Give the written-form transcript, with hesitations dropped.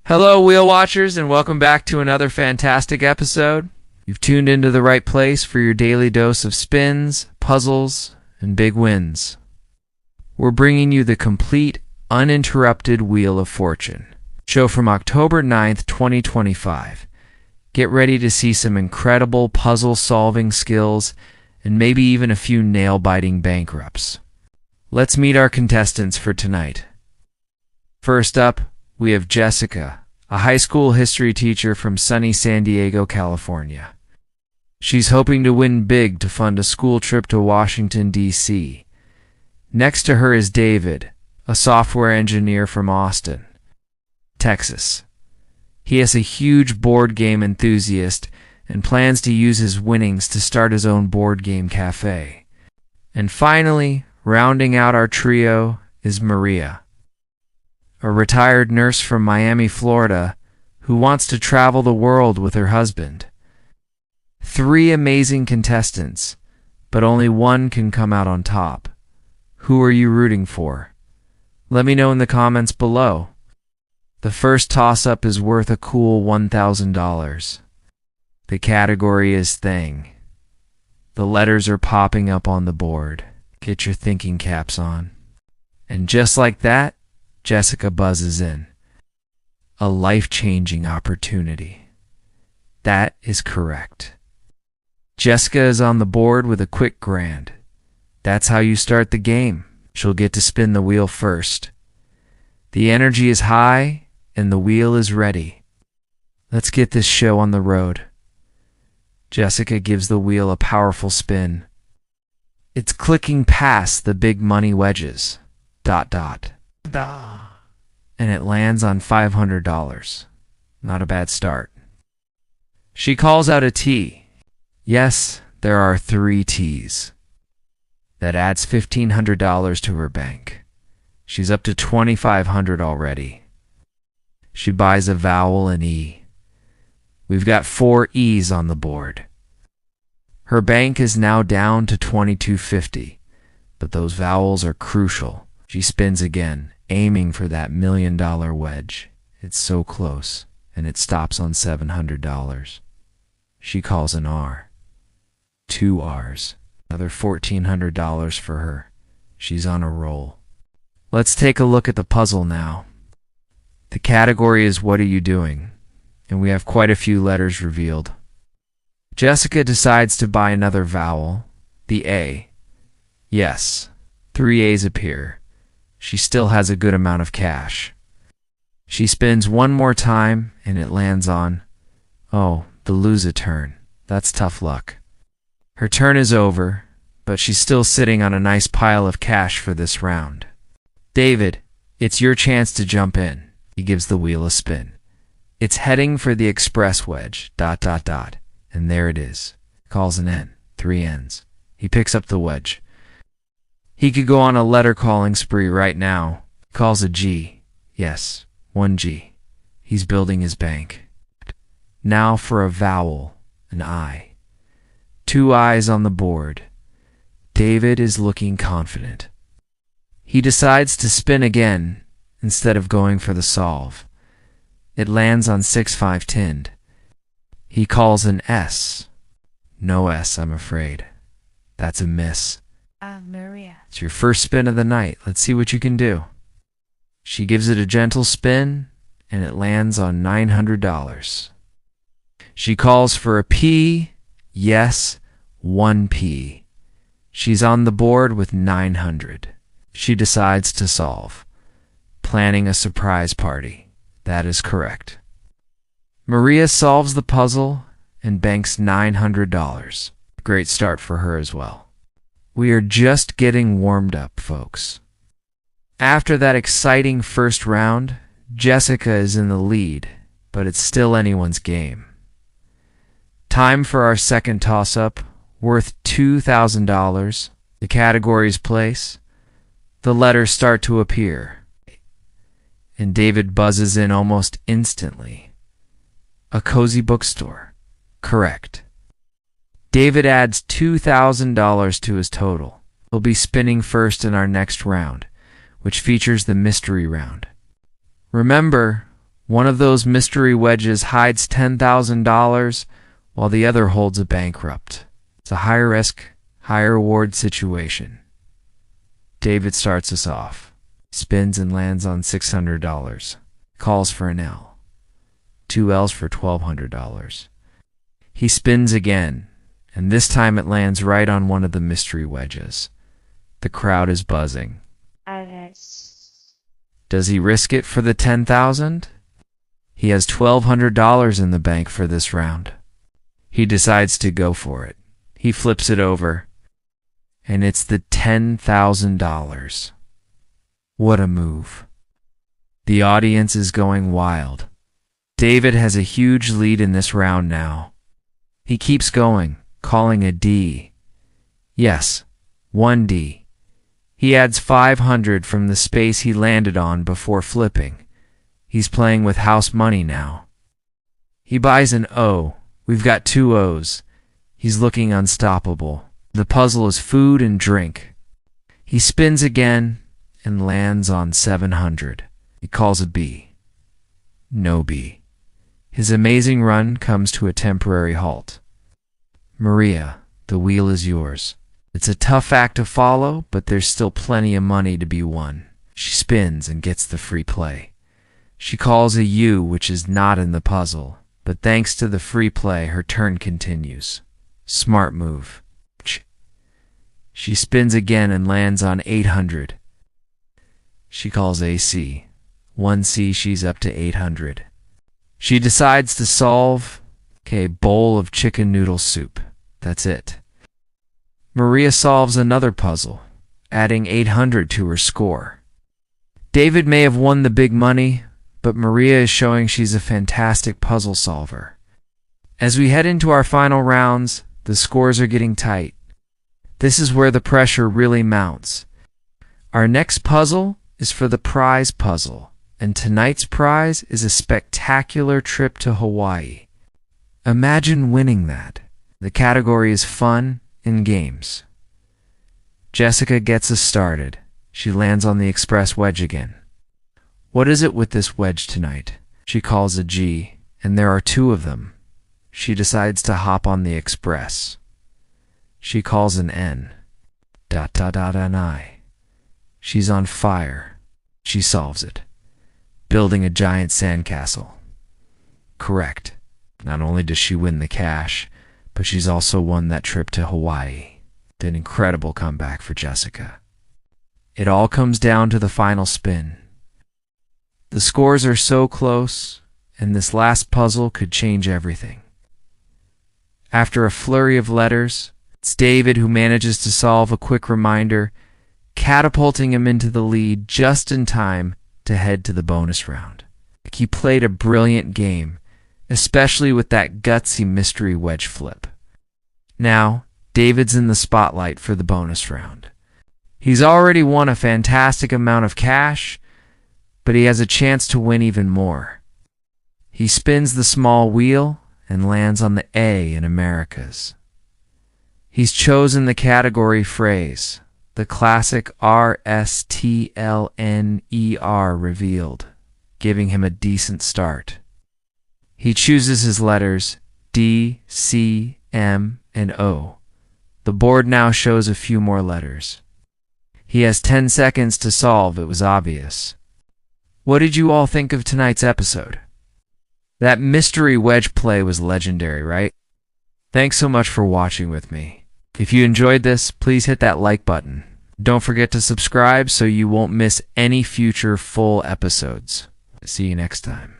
Hello, Wheel Watchers, and welcome back to another fantastic episode. You've tuned into the right place for your daily dose of spins, puzzles, and big wins. We're bringing you the complete, uninterrupted Wheel of Fortune show from October 9th, 2025. Get ready to see some incredible puzzle-solving skills and maybe even a few nail-biting bankrupts. Let's meet our contestants for tonight. First up, we have Jessica, a high school history teacher from sunny San Diego, California. She's hoping to win big to fund a school trip to Washington, D.C. Next to her is David, a software engineer from Austin, Texas. He is a huge board game enthusiast and plans to use his winnings to start his own board game cafe. And finally, rounding out our trio is Maria, a retired nurse from Miami, Florida, who wants to travel the world with her husband. Three amazing contestants, but only one can come out on top. Who are you rooting for? Let me know in the comments below. The first toss-up is worth a cool $1,000. The category is Thing. The letters are popping up on the board. Get your thinking caps on. And just like that, Jessica buzzes in. A life-changing opportunity. That is correct. Jessica is on the board with a quick grand. That's how you start the game. She'll get to spin the wheel first. The energy is high and the wheel is ready. Let's get this show on the road. Jessica gives the wheel a powerful spin. It's clicking past the big money wedges. ... And it lands on $500. Not a bad start. She calls out a T. Yes, there are 3 T's. That adds $1,500 to her bank. She's up to $2,500 already. She buys a vowel and E. We've got 4 E's on the board. Her bank is now down to $2,250, but those vowels are crucial. She spins again, aiming for that $1 million wedge. It's so close, and it stops on $700. She calls an R. 2 R's. Another $1,400 for her. She's on a roll. Let's take a look at the puzzle now. The category is What Are You Doing? And we have quite a few letters revealed. Jessica decides to buy another vowel, the A. Yes, 3 A's appear. She still has a good amount of cash. She spins one more time, and it lands on, oh, the lose a turn. That's tough luck. Her turn is over, but she's still sitting on a nice pile of cash for this round. David, it's your chance to jump in. He gives the wheel a spin. It's heading for the express wedge, ... And there it is. Calls an N, 3 N's. He picks up the wedge. He could go on a letter calling spree right now. Calls a G. Yes, 1 G. He's building his bank. Now for a vowel, an I. 2 I's on the board. David is looking confident. He decides to spin again instead of going for the solve. It lands on 6-5 tinned. He calls an S. No S, I'm afraid. That's a miss. Maria. It's your first spin of the night. Let's see what you can do. She gives it a gentle spin, and it lands on $900. She calls for a P. Yes, 1 P. She's on the board with $900. She decides to solve. Planning a surprise party. That is correct. Maria solves the puzzle and banks $900. Great start for her as well. We are just getting warmed up, folks. After that exciting first round, Jessica is in the lead, but it's still anyone's game. Time for our second toss-up, worth $2,000. The category's place. The letters start to appear, and David buzzes in almost instantly. A cozy bookstore. Correct. David adds $2,000 to his total. He'll be spinning first in our next round, which features the mystery round. Remember, One of those mystery wedges hides $10,000 while the other holds a bankrupt. It's a high-risk, high-reward situation. David starts us off. Spins and lands on $600. Calls for an L. 2 L's for $1,200. He spins again, and this time it lands right on one of the mystery wedges. The crowd is buzzing. Does he risk it for the $10,000? He has $1,200 in the bank for this round. He decides to go for it. He flips it over, and it's the $10,000. What a move. The audience is going wild. David has a huge lead in this round now. He keeps going, calling a D. Yes, 1D. He adds 500 from the space he landed on before flipping. He's playing with house money now. He buys an O. We've got 2 O's. He's looking unstoppable. The puzzle is food and drink. He spins again and lands on 700. He calls a B. No B. His amazing run comes to a temporary halt. Maria, the wheel is yours. It's a tough act to follow, but there's still plenty of money to be won. She spins and gets the free play. She calls a U, which is not in the puzzle, but thanks to the free play, her turn continues. Smart move. She spins again and lands on 800. She calls AC. 1C, she's up to 800. She decides to solve a bowl of chicken noodle soup. That's it. Maria solves another puzzle, adding 800 to her score. David may have won the big money, but Maria is showing she's a fantastic puzzle solver. As we head into our final rounds, the scores are getting tight. This is where the pressure really mounts. Our next puzzle is for the prize puzzle, and tonight's prize is a spectacular trip to Hawaii. Imagine winning that. The category is fun and games. Jessica gets us started. She lands on the express wedge again. What is it with this wedge tonight? She calls a G, and there are 2 of them. She decides to hop on the express. She calls an N. An I. She's on fire. She solves it, building a giant sandcastle. Correct. Not only does she win the cash, but she's also won that trip to Hawaii. An incredible comeback for Jessica. It all comes down to the final spin. The scores are so close, and this last puzzle could change everything. After a flurry of letters, it's David who manages to solve a quick reminder, catapulting him into the lead just in time to head to the bonus round. He played a brilliant game, especially with that gutsy mystery wedge flip. Now, David's in the spotlight for the bonus round. He's already won a fantastic amount of cash, but he has a chance to win even more. He spins the small wheel and lands on the A in Americas. He's chosen the category phrase, the classic RSTLNER revealed, giving him a decent start. He chooses his letters D, C, M, and O. The board now shows a few more letters. He has 10 seconds to solve, it was obvious. What did you all think of tonight's episode? That mystery wedge play was legendary, right? Thanks so much for watching with me. If you enjoyed this, please hit that like button. Don't forget to subscribe so you won't miss any future full episodes. See you next time.